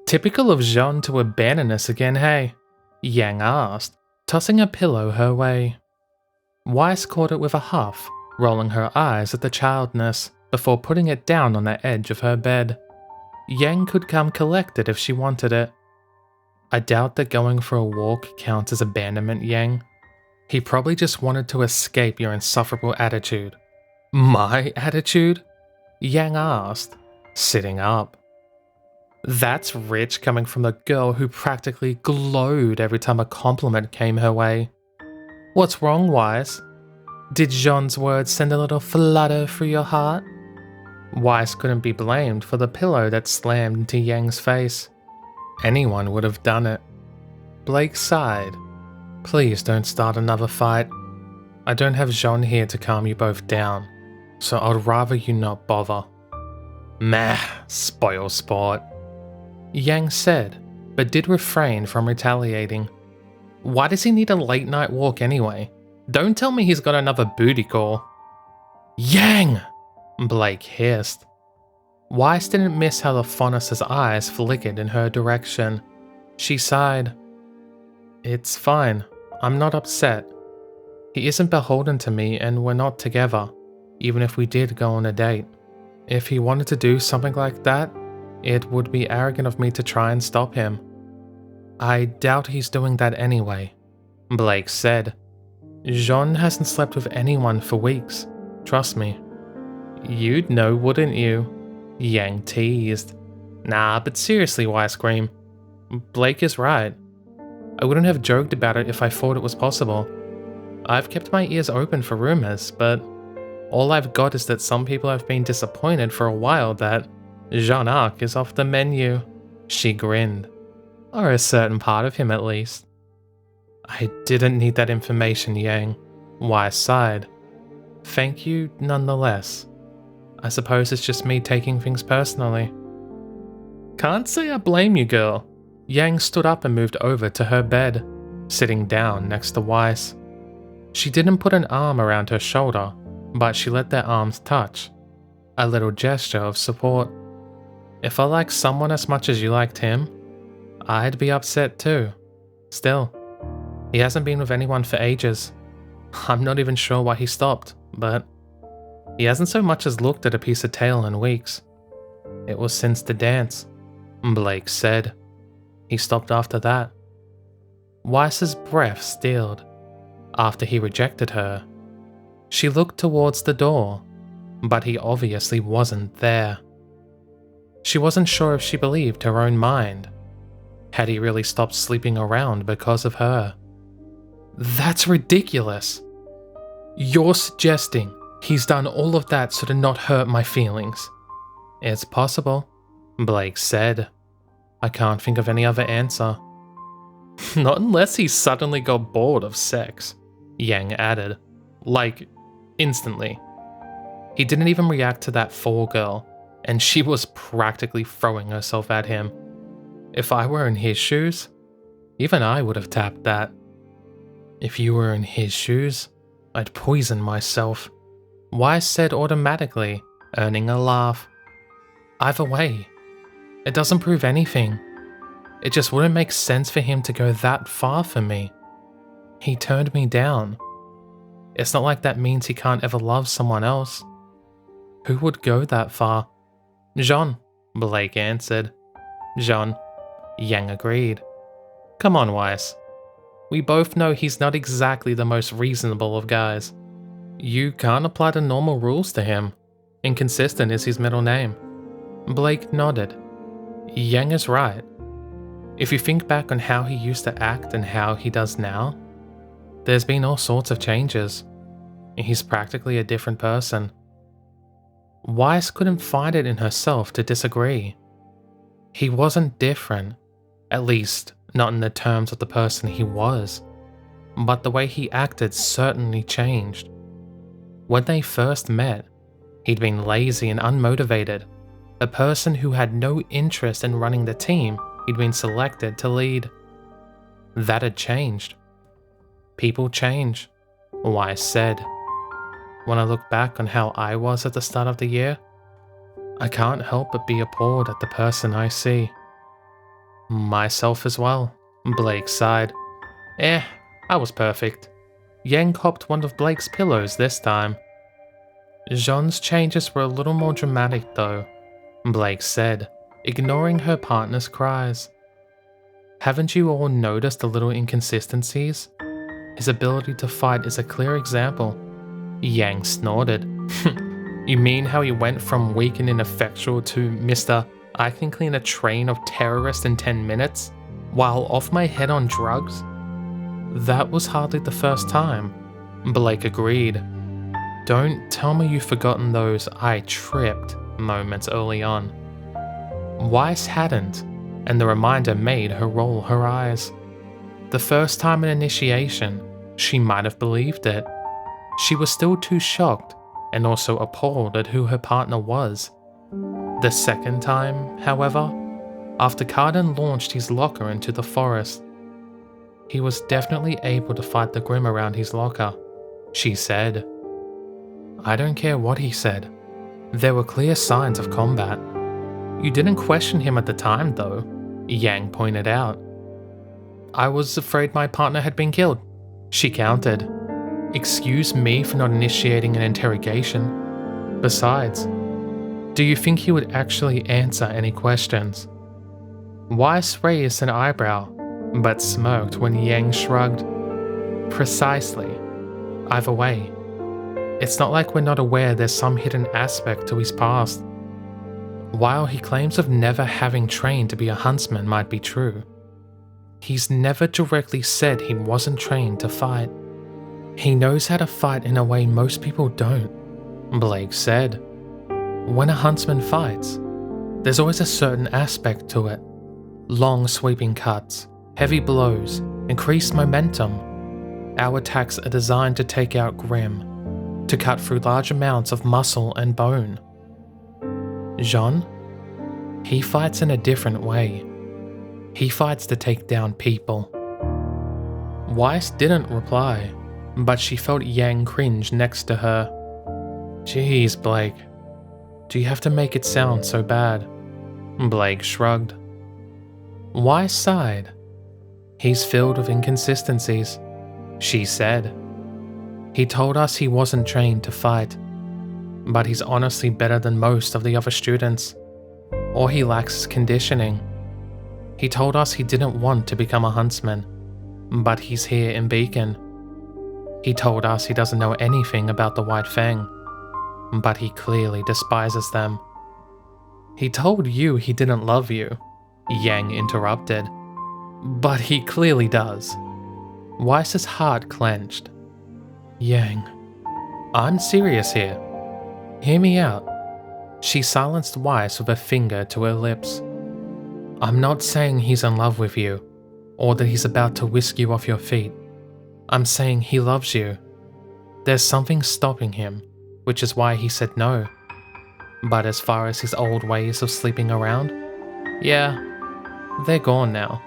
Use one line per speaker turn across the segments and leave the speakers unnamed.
Typical of Jaune to abandon us again, hey? Yang asked, tossing a pillow her way. Weiss caught it with a huff, rolling her eyes at the childness before putting it down on the edge of her bed. Yang could come collect it if she wanted it. I doubt that going for a walk counts as abandonment, Yang. He probably just wanted to escape your insufferable attitude. My attitude? Yang asked, sitting up. That's rich coming from the girl who practically glowed every time a compliment came her way. What's wrong, Weiss? Did Jaune's words send a little flutter through your heart? Weiss couldn't be blamed for the pillow that slammed into Yang's face. Anyone would have done it. Blake sighed. Please don't start another fight. I don't have Jaune here to calm you both down, so I'd rather you not bother. Meh, spoil sport. Yang said, but did refrain from retaliating. Why does he need a late night walk anyway? Don't tell me he's got another booty call. Yang! Blake hissed. Weiss didn't miss how the fondness's eyes flickered in her direction. She sighed. It's fine. I'm not upset. He isn't beholden to me and we're not together, even if we did go on a date. If he wanted to do something like that, it would be arrogant of me to try and stop him. I doubt he's doing that anyway, Blake said. Jaune hasn't slept with anyone for weeks, trust me. You'd know, wouldn't you? Yang teased. Nah, but seriously, Weiss Cream. Blake is right. I wouldn't have joked about it if I thought it was possible. I've kept my ears open for rumors, but all I've got is that some people have been disappointed for a while that Jean Arc is off the menu. She grinned. Or a certain part of him at least. I didn't need that information, Yang. Weiss sighed. Thank you nonetheless. I suppose it's just me taking things personally. Can't say I blame you, girl. Yang stood up and moved over to her bed, sitting down next to Weiss. She didn't put an arm around her shoulder, but she let their arms touch. A little gesture of support. If I liked someone as much as you liked him, I'd be upset too. Still, he hasn't been with anyone for ages. I'm not even sure why he stopped, but he hasn't so much as looked at a piece of tail in weeks. It was since the dance, Blake said. He stopped after that. Weiss's breath stilled after he rejected her. She looked towards the door, but he obviously wasn't there. She wasn't sure if she believed her own mind. Had he really stopped sleeping around because of her? That's ridiculous. You're suggesting he's done all of that so to not hurt my feelings. It's possible, Blake said. I can't think of any other answer. Not unless he suddenly got bored of sex, Yang added. Like, instantly. He didn't even react to that fall girl, and she was practically throwing herself at him. If I were in his shoes, even I would have tapped that. If you were in his shoes, I'd poison myself, Weiss said automatically, earning a laugh. Either way, it doesn't prove anything. It just wouldn't make sense for him to go that far for me. He turned me down. It's not like that means he can't ever love someone else. Who would go that far? Jaune, Blake answered. Jaune, Yang agreed. Come on, Weiss. We both know he's not exactly the most reasonable of guys. You can't apply the normal rules to him. Inconsistent is his middle name. Blake nodded. Yang is right. If you think back on how he used to act and how he does now, there's been all sorts of changes. He's practically a different person. Weiss couldn't find it in herself to disagree. He wasn't different, at least not in the terms of the person he was, but the way he acted certainly changed. When they first met, he'd been lazy and unmotivated, a person who had no interest in running the team he'd been selected to lead. That had changed. People change, Weiss said. When I look back on how I was at the start of the year, I can't help but be appalled at the person I see. Myself as well, Blake sighed. I was perfect. Yang copped one of Blake's pillows this time. Jaune's changes were a little more dramatic though, Blake said, ignoring her partner's cries. Haven't you all noticed the little inconsistencies? His ability to fight is a clear example. Yang snorted. You mean how he went from weak and ineffectual to Mr. I can clean a train of terrorists in 10 minutes, while off my head on drugs? That was hardly the first time, Blake agreed. Don't tell me you've forgotten those I tripped moments early on. Weiss hadn't, and the reminder made her roll her eyes. The first time in initiation, she might have believed it. She was still too shocked and also appalled at who her partner was. The second time, however, after Carden launched his locker into the forest, he was definitely able to fight the Grim around his locker, she said. I don't care what he said. There were clear signs of combat. You didn't question him at the time though, Yang pointed out. I was afraid my partner had been killed, she countered. Excuse me for not initiating an interrogation. Besides, do you think he would actually answer any questions? Weiss raised an eyebrow, but smirked when Yang shrugged. Precisely. Either way, it's not like we're not aware there's some hidden aspect to his past. While he claims of never having trained to be a huntsman might be true, he's never directly said he wasn't trained to fight. He knows how to fight in a way most people don't, Blake said. When a huntsman fights, there's always a certain aspect to it. Long sweeping cuts, heavy blows, increased momentum. Our attacks are designed to take out Grim, to cut through large amounts of muscle and bone. Jaune? He fights in a different way. He fights to take down people. Weiss didn't reply, but she felt Yang cringe next to her. Jeez, Blake. Do you have to make it sound so bad? Blake shrugged. Weiss sighed. He's filled with inconsistencies, she said. He told us he wasn't trained to fight, but he's honestly better than most of the other students. Or he lacks conditioning. He told us he didn't want to become a huntsman, but he's here in Beacon. He told us he doesn't know anything about the White Fang, but he clearly despises them. He told you he didn't love you, Yang interrupted, but he clearly does. Weiss's heart clenched. Yang, I'm serious here. Hear me out. She silenced Weiss with a finger to her lips. I'm not saying he's in love with you, or that he's about to whisk you off your feet. I'm saying he loves you. There's something stopping him, which is why he said no. But as far as his old ways of sleeping around, yeah, they're gone now.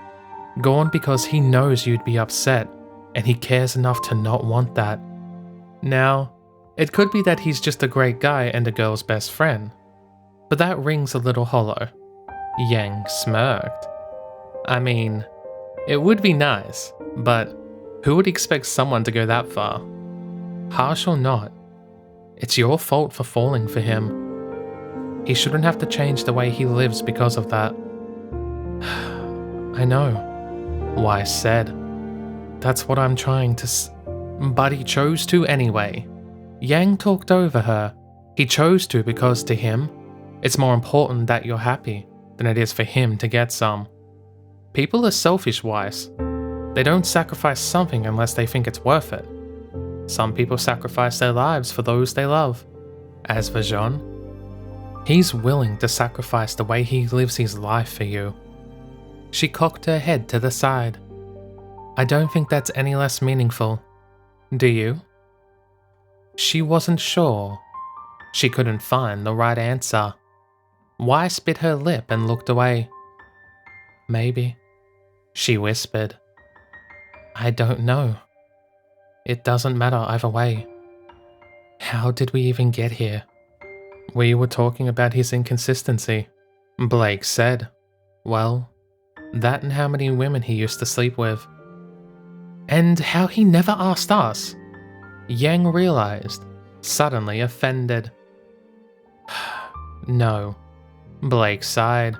Gone because he knows you'd be upset, and he cares enough to not want that. Now, it could be that he's just a great guy and a girl's best friend, but that rings a little hollow. Yang smirked. I mean, it would be nice, but who would expect someone to go that far? Harsh or not, it's your fault for falling for him. He shouldn't have to change the way he lives because of that. I know, Weiss said. That's what I'm trying to but he chose to anyway. Yang talked over her. He chose to because to him, it's more important that you're happy than it is for him to get some. People are selfish, Weiss. They don't sacrifice something unless they think it's worth it. Some people sacrifice their lives for those they love. As for Jaune, he's willing to sacrifice the way he lives his life for you. She cocked her head to the side. I don't think that's any less meaningful. Do you? She wasn't sure. She couldn't find the right answer. Weiss bit her lip and looked away. Maybe, she whispered. I don't know. It doesn't matter either way. How did we even get here? We were talking about his inconsistency, Blake said. Well, That and how many women he used to sleep with. And how he never asked us. Yang realized, suddenly offended. No, Blake sighed.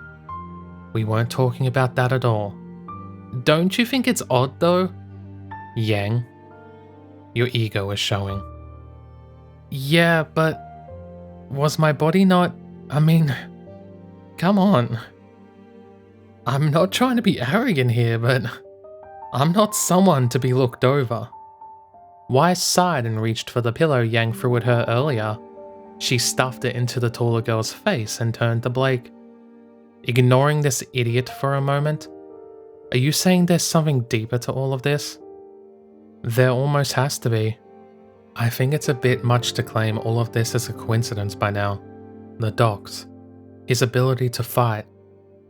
We weren't talking about that at all. Don't you think it's odd though? Yang, your ego is showing. Yeah, but was my body not... I mean, come on. I'm not trying to be arrogant here, but I'm not someone to be looked over. Weiss sighed and reached for the pillow Yang threw at her earlier. She stuffed it into the taller girl's face and turned to Blake. Ignoring this idiot for a moment, are you saying there's something deeper to all of this? There almost has to be. I think it's a bit much to claim all of this as a coincidence by now. The docs, his ability to fight,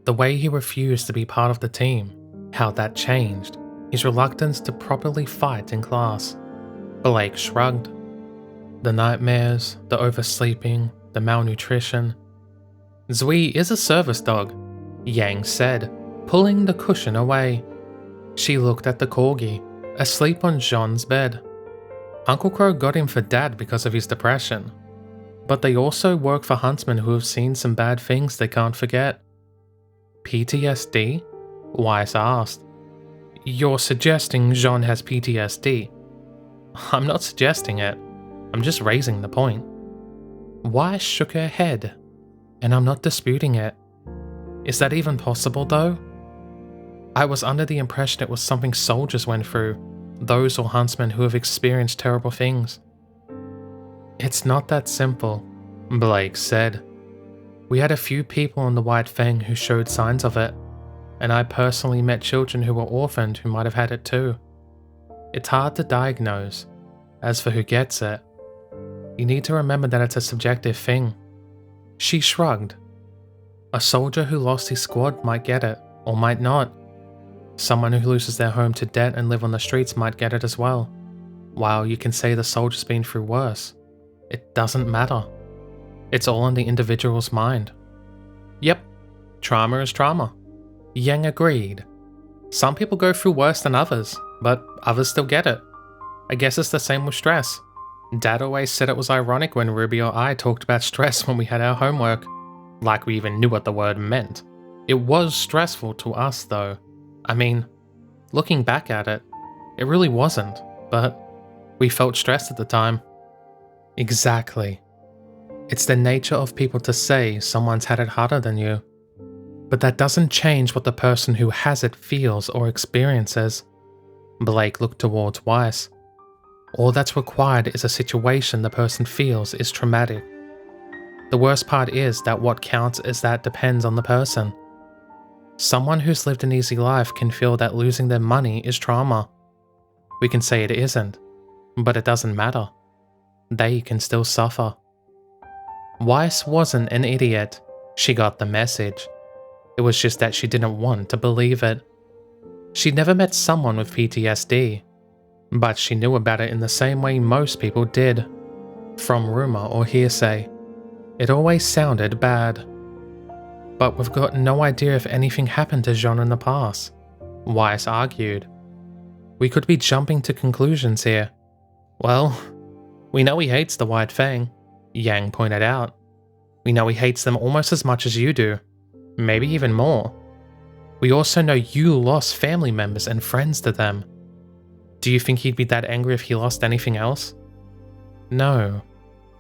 the way he refused to be part of the team, how that changed, his reluctance to properly fight in class. Blake shrugged. The nightmares, the oversleeping, the malnutrition. Zui is a service dog, Yang said, pulling the cushion away. She looked at the corgi, asleep on Jaune's bed. Uncle Crow got him for Dad because of his depression. But they also work for huntsmen who have seen some bad things they can't forget. PTSD? Weiss asked. You're suggesting Jaune has PTSD. I'm not suggesting it. I'm just raising the point. Weiss shook her head, and I'm not disputing it. Is that even possible though? I was under the impression it was something soldiers went through, those or huntsmen who have experienced terrible things. It's not that simple, Blake said. We had a few people in the White Fang who showed signs of it, and I personally met children who were orphaned who might have had it too. It's hard to diagnose. As for who gets it, you need to remember that it's a subjective thing. She shrugged. A soldier who lost his squad might get it, or might not. Someone who loses their home to debt and live on the streets might get it as well. While you can say the soldier's been through worse, it doesn't matter. It's all in the individual's mind. Yep, trauma is trauma. Yang agreed. Some people go through worse than others, but others still get it. I guess it's the same with stress. Dad always said it was ironic when Ruby or I talked about stress when we had our homework, like we even knew what the word meant. It was stressful to us though. I mean, looking back at it, it really wasn't, but we felt stressed at the time. Exactly. It's the nature of people to say someone's had it harder than you. But that doesn't change what the person who has it feels or experiences. Blake looked towards Weiss. All that's required is a situation the person feels is traumatic. The worst part is that what counts is that depends on the person. Someone who's lived an easy life can feel that losing their money is trauma. We can say it isn't, but it doesn't matter. They can still suffer. Weiss wasn't an idiot. She got the message. It was just that she didn't want to believe it. She'd never met someone with PTSD, but she knew about it in the same way most people did. From rumor or hearsay. It always sounded bad. But we've got no idea if anything happened to Jaune in the past, Weiss argued. We could be jumping to conclusions here. Well, we know he hates the White Fang, Yang pointed out. We know he hates them almost as much as you do, maybe even more. We also know you lost family members and friends to them. Do you think he'd be that angry if he lost anything else? No,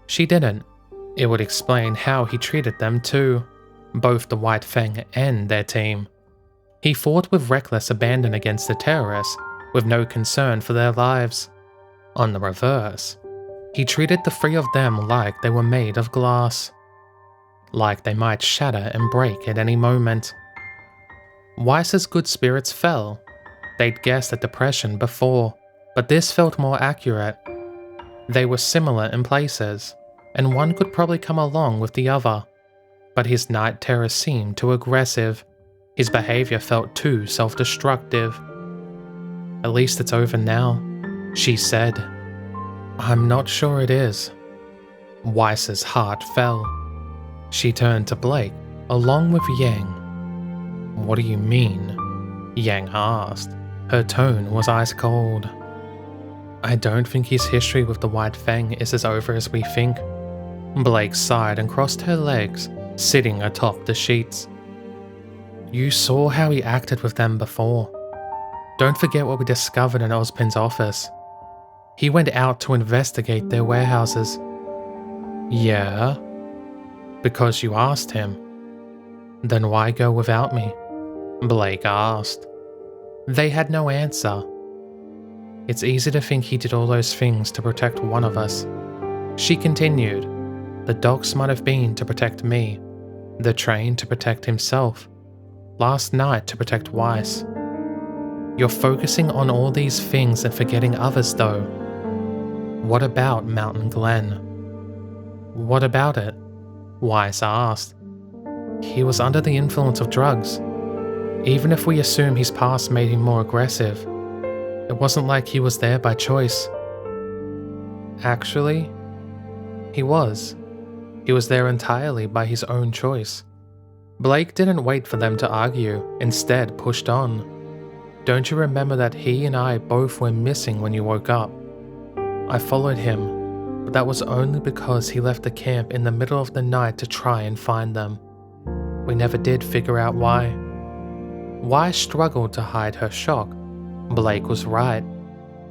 she didn't. It would explain how he treated them too. Both the White Fang and their team. He fought with reckless abandon against the terrorists, with no concern for their lives. On the reverse, he treated the three of them like they were made of glass. Like they might shatter and break at any moment. Weiss's good spirits fell. They'd guessed at depression before, but this felt more accurate. They were similar in places, and one could probably come along with the other. But his night terrors seemed too aggressive. His behavior felt too self-destructive. At least it's over now, she said. I'm not sure it is. Weiss's heart fell. She turned to Blake, along with Yang. What do you mean? Yang asked. Her tone was ice cold. I don't think his history with the White Fang is as over as we think. Blake sighed and crossed her legs, sitting atop the sheets. You saw how he acted with them before. Don't forget what we discovered in Ozpin's office. He went out to investigate their warehouses. Yeah? Because you asked him. Then why go without me? Blake asked. They had no answer. It's easy to think he did all those things to protect one of us. She continued. The docs might have been to protect me, the train to protect himself, last night to protect Weiss. You're focusing on all these things and forgetting others though. What about Mountain Glen? What about it? Weiss asked. He was under the influence of drugs. Even if we assume his past made him more aggressive, it wasn't like he was there by choice. Actually, he was. He was there entirely by his own choice. Blake didn't wait for them to argue, instead pushed on. Don't you remember that he and I both were missing when you woke up? I followed him, but that was only because he left the camp in the middle of the night to try and find them. We never did figure out why. Why struggled to hide her shock? Blake was right.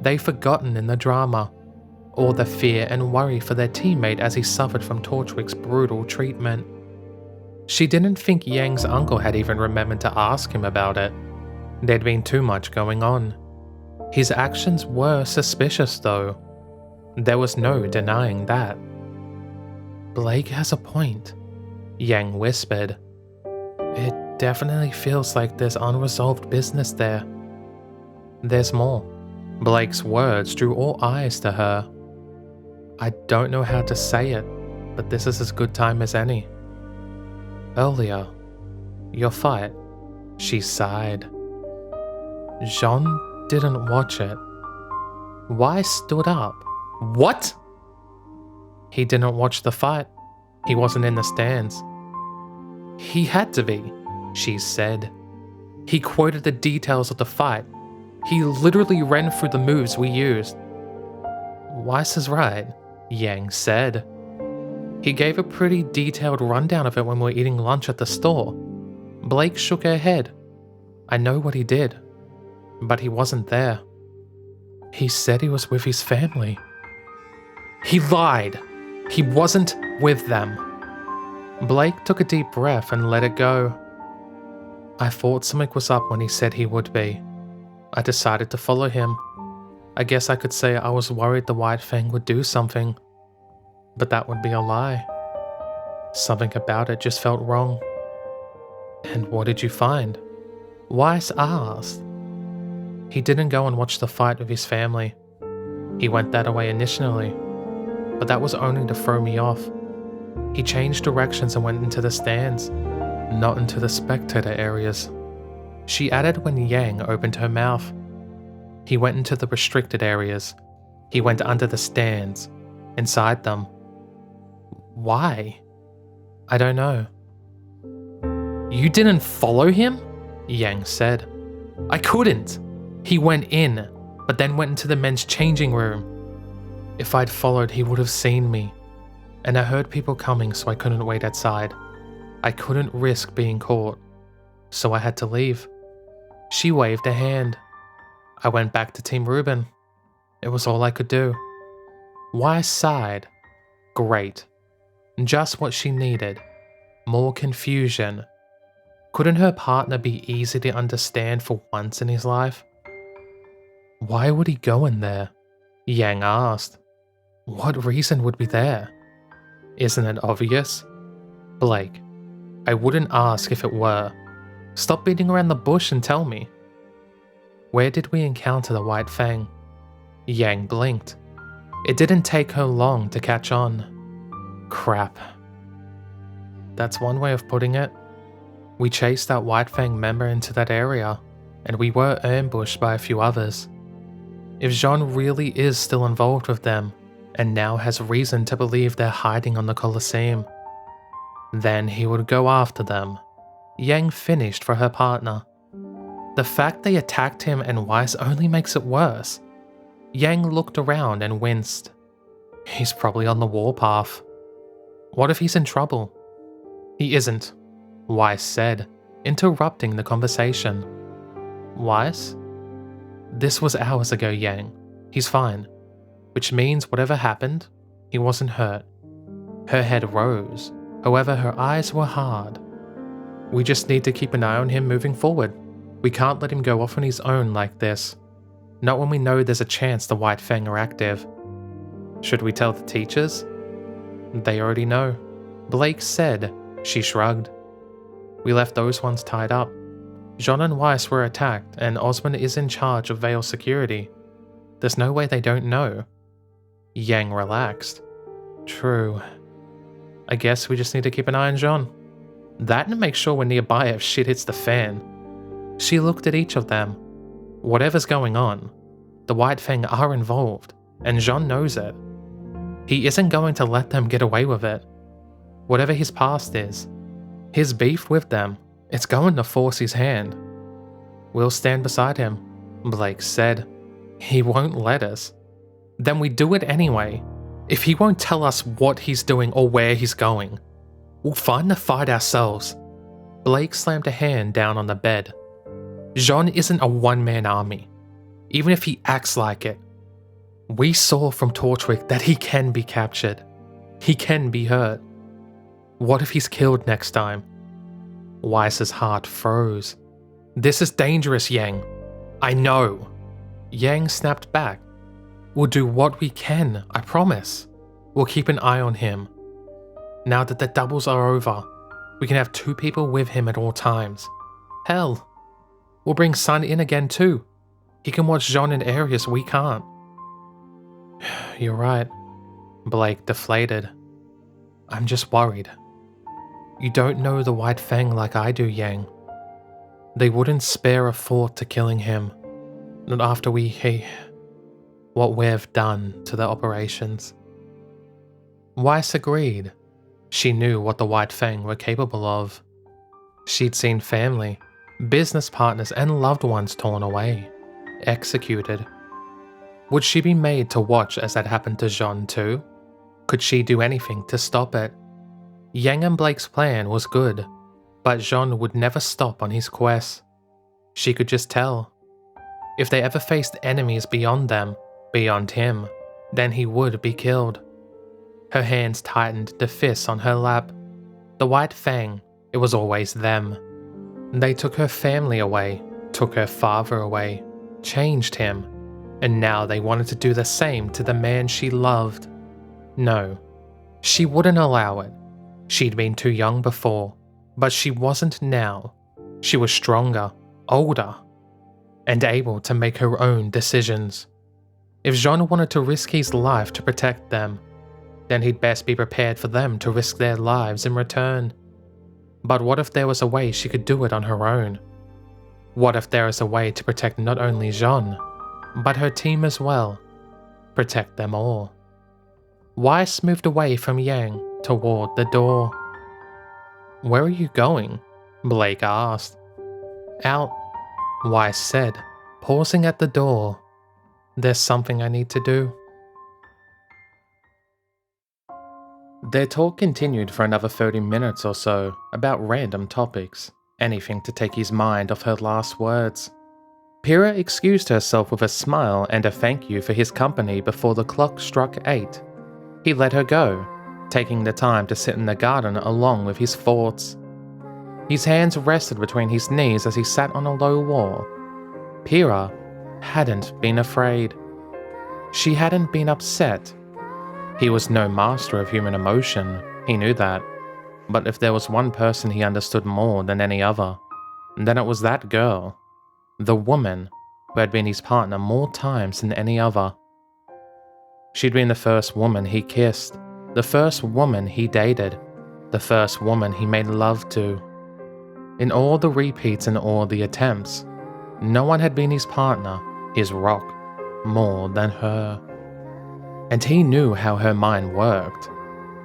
They'd forgotten in the drama. All the fear and worry for their teammate as he suffered from Torchwick's brutal treatment. She didn't think Yang's uncle had even remembered to ask him about it. There'd been too much going on. His actions were suspicious though. There was no denying that. Blake has a point, Yang whispered. It definitely feels like there's unresolved business there. There's more. Blake's words drew all eyes to her. I don't know how to say it, but this is as good time as any. Earlier, your fight, she sighed. Jaune didn't watch it. Weiss stood up. What? He didn't watch the fight. He wasn't in the stands. He had to be, she said. He quoted the details of the fight. He literally ran through the moves we used. Weiss is right, Yang said. He gave a pretty detailed rundown of it when we were eating lunch at the store. Blake shook her head. I know what he did, but he wasn't there. He said he was with his family. He lied. He wasn't with them. Blake took a deep breath and let it go. I thought something was up when he said he would be. I decided to follow him. I guess I could say I was worried the White Fang would do something, but that would be a lie. Something about it just felt wrong. And what did you find? Weiss asked. He didn't go and watch the fight with his family. He went that way initially, but that was only to throw me off. He changed directions and went into the stands, not into the spectator areas. She added when Yang opened her mouth. He went into the restricted areas. He went under the stands, inside them. Why? I don't know. You didn't follow him? Yang said. I couldn't. He went in, but then went into the men's changing room. If I'd followed, he would have seen me. And I heard people coming, so I couldn't wait outside. I couldn't risk being caught, so I had to leave. She waved a hand. I went back to Team Ruben. It was all I could do. Weiss sighed. Great. Just what she needed. More confusion. Couldn't her partner be easy to understand for once in his life? Why would he go in there? Yang asked. What reason would be there? Isn't it obvious? Blake, I wouldn't ask if it were. Stop beating around the bush and tell me. Where did we encounter the White Fang? Yang blinked. It didn't take her long to catch on. Crap. That's one way of putting it. We chased that White Fang member into that area, and we were ambushed by a few others. If Jaune really is still involved with them, and now has reason to believe they're hiding on the Colosseum, then he would go after them. Yang finished for her partner. The fact they attacked him and Weiss only makes it worse. Yang looked around and winced. He's probably on the warpath. What if he's in trouble? He isn't, Weiss said, interrupting the conversation. Weiss? This was hours ago, Yang. He's fine. Which means whatever happened, he wasn't hurt. Her head rose, however her eyes were hard. We just need to keep an eye on him moving forward. We can't let him go off on his own like this. Not when we know there's a chance the White Fang are active. Should we tell the teachers? They already know, Blake said. She shrugged. We left those ones tied up. Jaune and Weiss were attacked, and Osmond is in charge of Vale security. There's no way they don't know. Yang relaxed. True. I guess we just need to keep an eye on Jaune. That and make sure we're nearby if shit hits the fan. She looked at each of them. Whatever's going on, the White Fang are involved, and Jaune knows it. He isn't going to let them get away with it. Whatever his past is, his beef with them, it's going to force his hand. We'll stand beside him, Blake said. He won't let us. Then we do it anyway. If he won't tell us what he's doing or where he's going, we'll find the fight ourselves. Blake slammed a hand down on the bed. Jaune isn't a one-man army, even if he acts like it. We saw from Torchwick that he can be captured. He can be hurt. What if he's killed next time? Weiss's heart froze. This is dangerous, Yang. I know. Yang snapped back. We'll do what we can, I promise. We'll keep an eye on him. Now that the doubles are over, we can have 2 people with him at all times. Hell, we'll bring Sun in again too. He can watch Jaune in areas we can't. You're right, Blake deflated. I'm just worried. You don't know the White Fang like I do, Yang. They wouldn't spare a thought to killing him. Not after what we've done to the operations. Weiss agreed. She knew what the White Fang were capable of. She'd seen family, business partners and loved ones torn away, executed. Would she be made to watch as that happened to Jaune too? Could she do anything to stop it? Yang and Blake's plan was good, but Jaune would never stop on his quest. She could just tell. If they ever faced enemies beyond them, beyond him, then he would be killed. Her hands tightened the fists on her lap. The White Fang, it was always them. They took her family away, took her father away, changed him, and now they wanted to do the same to the man she loved. No, she wouldn't allow it. She'd been too young before, but she wasn't now. She was stronger, older, and able to make her own decisions. If Jaune wanted to risk his life to protect them, then he'd best be prepared for them to risk their lives in return. But what if there was a way she could do it on her own? What if there is a way to protect not only Jaune, but her team as well? Protect them all. Weiss moved away from Yang toward the door. Where are you going? Blake asked. Out, Weiss said, pausing at the door. There's something I need to do. Their talk continued for another 30 minutes or so about random topics, anything to take his mind off her last words. Pyrrha excused herself with a smile and a thank you for his company before the clock struck 8. He let her go, taking the time to sit in the garden along with his thoughts. His hands rested between his knees as he sat on a low wall. Pyrrha hadn't been afraid. She hadn't been upset. He was no master of human emotion, he knew that. But if there was one person he understood more than any other, then it was that girl. The woman who had been his partner more times than any other. She'd been the first woman he kissed, the first woman he dated, the first woman he made love to. In all the repeats and all the attempts, no one had been his partner, his rock, more than her. And he knew how her mind worked.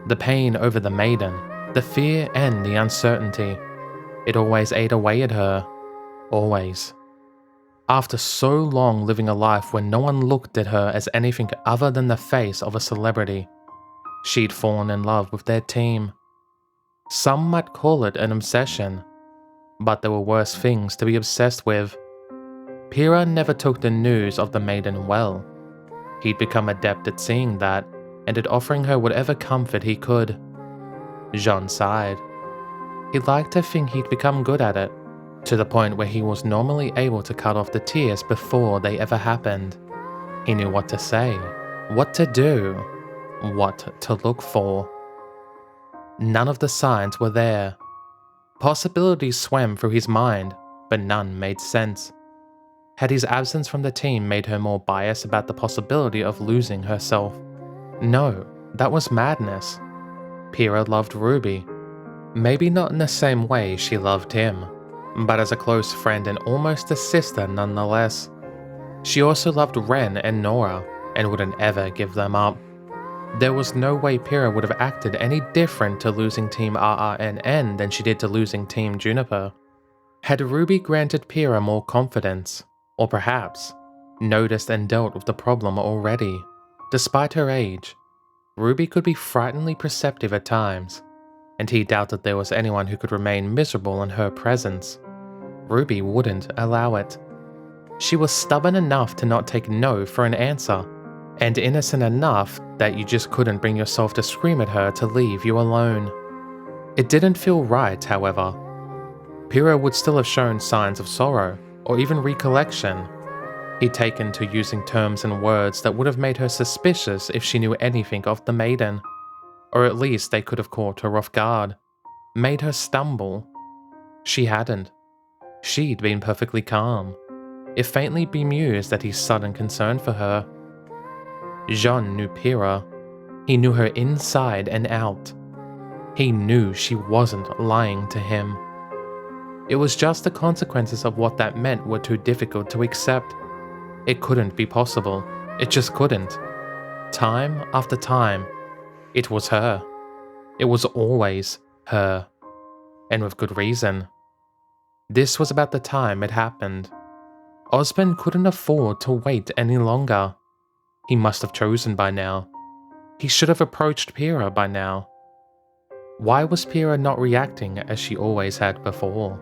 The pain over the maiden, the fear and the uncertainty. It always ate away at her. Always. After so long living a life where no one looked at her as anything other than the face of a celebrity, she'd fallen in love with their team. Some might call it an obsession, but there were worse things to be obsessed with. Pyrrha never took the news of the maiden well. He'd become adept at seeing that, and at offering her whatever comfort he could. Jaune sighed. He liked to think he'd become good at it, to the point where he was normally able to cut off the tears before they ever happened. He knew what to say, what to do, what to look for. None of the signs were there. Possibilities swam through his mind, but none made sense. Had his absence from the team made her more biased about the possibility of losing herself? No, that was madness. Pyrrha loved Ruby. Maybe not in the same way she loved him, but as a close friend and almost a sister nonetheless. She also loved Ren and Nora, and wouldn't ever give them up. There was no way Pyrrha would have acted any different to losing Team RRNN than she did to losing Team Juniper. Had Ruby granted Pyrrha more confidence, or perhaps noticed and dealt with the problem already? Despite her age, Ruby could be frighteningly perceptive at times, and he doubted there was anyone who could remain miserable in her presence. Ruby wouldn't allow it. She was stubborn enough to not take no for an answer, and innocent enough that you just couldn't bring yourself to scream at her to leave you alone. It didn't feel right, however. Pyrrha would still have shown signs of sorrow, or even recollection. He'd taken to using terms and words that would have made her suspicious if she knew anything of the maiden. Or at least they could have caught her off guard, made her stumble. She hadn't. She'd been perfectly calm, if faintly bemused at his sudden concern for her. Jaune knew Pyrrha. He knew her inside and out. He knew she wasn't lying to him. It was just the consequences of what that meant were too difficult to accept. It couldn't be possible. It just couldn't. Time after time, it was her. It was always her. And with good reason. This was about the time it happened. Osmond couldn't afford to wait any longer. He must have chosen by now. He should have approached Pyrrha by now. Why was Pyrrha not reacting as she always had before?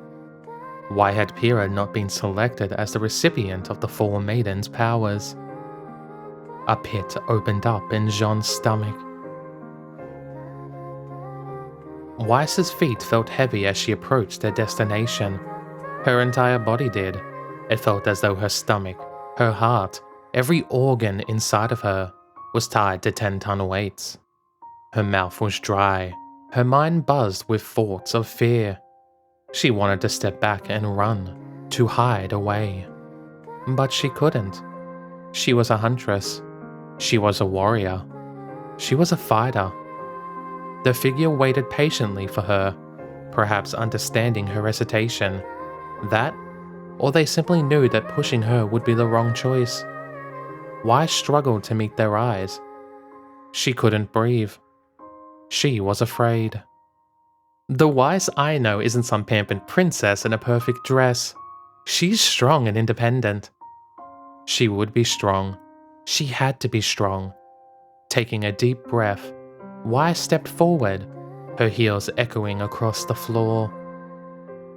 Why had Pyrrha not been selected as the recipient of the Four Maidens' powers? A pit opened up in Jaune's stomach. Weiss's feet felt heavy as she approached their destination. Her entire body did. It felt as though her stomach, her heart, every organ inside of her was tied to 10-ton weights. Her mouth was dry. Her mind buzzed with thoughts of fear. She wanted to step back and run, to hide away. But she couldn't. She was a huntress. She was a warrior. She was a fighter. The figure waited patiently for her, perhaps understanding her hesitation. That, or they simply knew that pushing her would be the wrong choice. Weiss struggled to meet their eyes. She couldn't breathe. She was afraid. The Weiss I know isn't some pampered princess in a perfect dress. She's strong and independent. She would be strong. She had to be strong. Taking a deep breath, Weiss stepped forward, her heels echoing across the floor.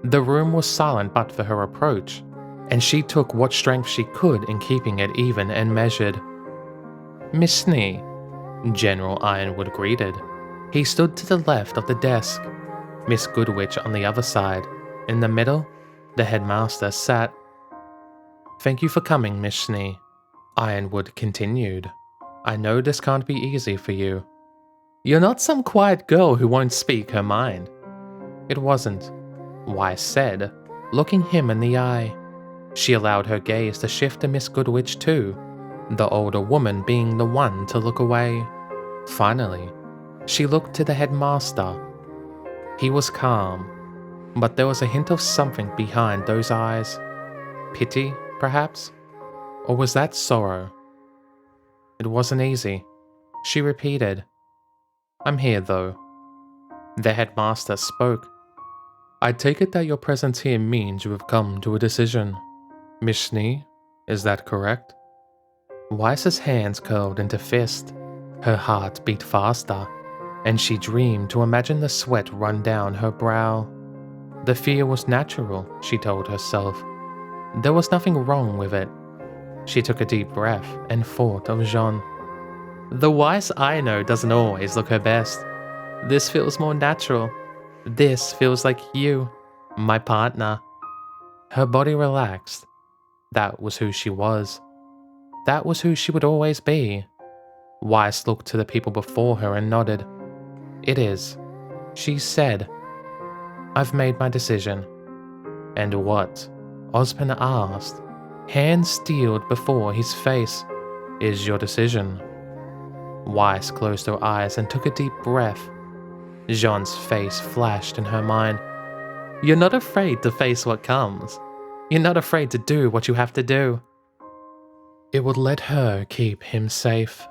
The room was silent but for her approach, and she took what strength she could in keeping it even and measured. "Miss Snee," General Ironwood greeted. He stood to the left of the desk. Miss Goodwitch on the other side. In the middle, the headmaster sat. "Thank you for coming, Miss Snee," Ironwood continued. "I know this can't be easy for you. You're not some quiet girl who won't speak her mind." "It wasn't," Weiss said, looking him in the eye. She allowed her gaze to shift to Miss Goodwitch too, the older woman being the one to look away. Finally, she looked to the headmaster. He was calm, but there was a hint of something behind those eyes. Pity, perhaps? Or was that sorrow? "It wasn't easy," she repeated. "I'm here, though." The headmaster spoke. "I take it that your presence here means you have come to a decision. Miss Schnee, is that correct? Weiss's hands curled into fist. Her heart beat faster, and she dreamed to imagine the sweat run down her brow. The fear was natural, she told herself. There was nothing wrong with it. She took a deep breath and thought of Jaune. The Weiss I know doesn't always look her best. This feels more natural. This feels like you, my partner. Her body relaxed. That was who she was. That was who she would always be. Weiss looked to the people before her and nodded. It is, she said. I've made my decision. And what? Osmond asked, hands steeled before his face. Is your decision? Weiss closed her eyes and took a deep breath. Jaune's face flashed in her mind. You're not afraid to face what comes. You're not afraid to do what you have to do. It would let her keep him safe.